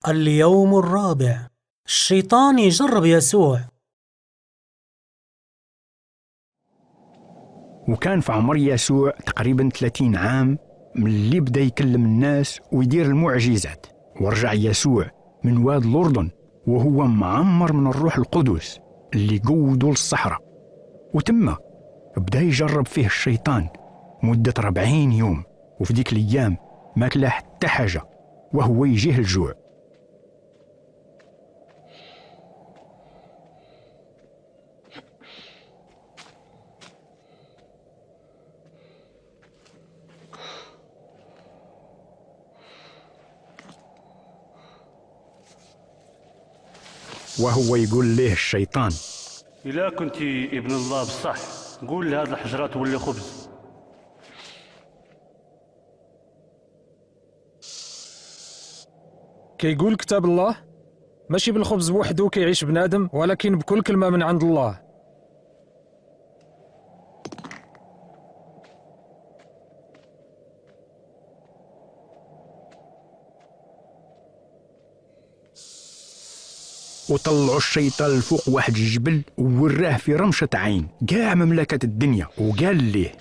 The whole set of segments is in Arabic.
اليوم الرابع. الشيطان يجرب يسوع. وكان في عمر يسوع تقريبا 30 عام من اللي بدا يكلم الناس ويدير المعجزات. ورجع يسوع من واد الأردن وهو معمر من الروح القدس اللي قودوا للصحراء، وتما بدا يجرب فيه الشيطان مدة 40 يوم، وفي ديك الأيام ما كلا حتى حاجة وهو يجيه الجوع. وهو يقول ليه الشيطان: إلا كنتي ابن الله بصح قول لهاد الحجرة تولي خبز. كيقول كتاب الله: ماشي بالخبز وحده كيعيش بنادم، ولكن بكل كلمة من عند الله. وطلعوا الشيطان لفوق واحد الجبل ووراه في رمشة عين كاع مملكة الدنيا، وقال ليه: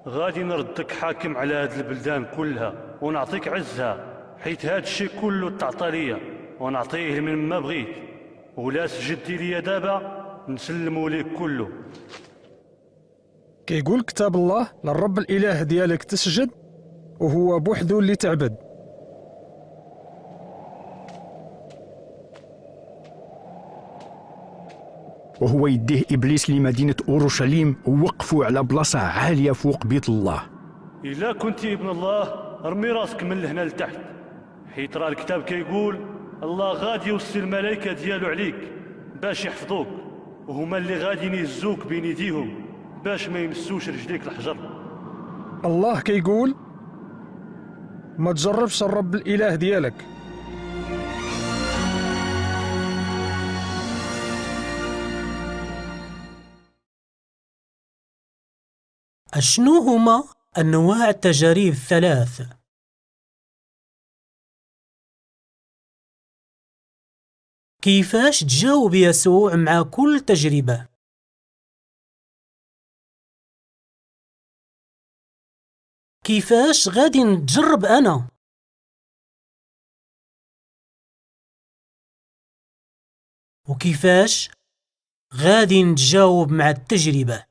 غادي نردك حاكم على هاد البلدان كلها ونعطيك عزها، حيت هاد الشي كله تعطى ليا ونعطيه لمن ما بغيت، ولا سجدتي ليا دابا نسلمو ليك كله. كيقول كتاب الله: للرب الإله ديالك تسجد وهو بوحده اللي تعبد. وهو يديه إبليس لمدينة أورشليم ووقفوا على بلاصة عالية فوق بيت الله. إلا كنتي ابن الله ارمي راسك من لهنا لتحت، حيت راه الكتاب كيقول الله غادي يوصي الملائكة ديالو عليك باش يحفظوك، وهما اللي غادي يهزوك بين يديهم باش ما يمسوش رجليك الحجر. الله كيقول: ما تجربش الرب الإله ديالك. أشنو هما أنواع التجارب الثلاث؟ كيفاش تجاوب يسوع مع كل تجربة؟ كيفاش غادي نتجرب أنا؟ وكيفاش غادي نتجاوب مع التجربة؟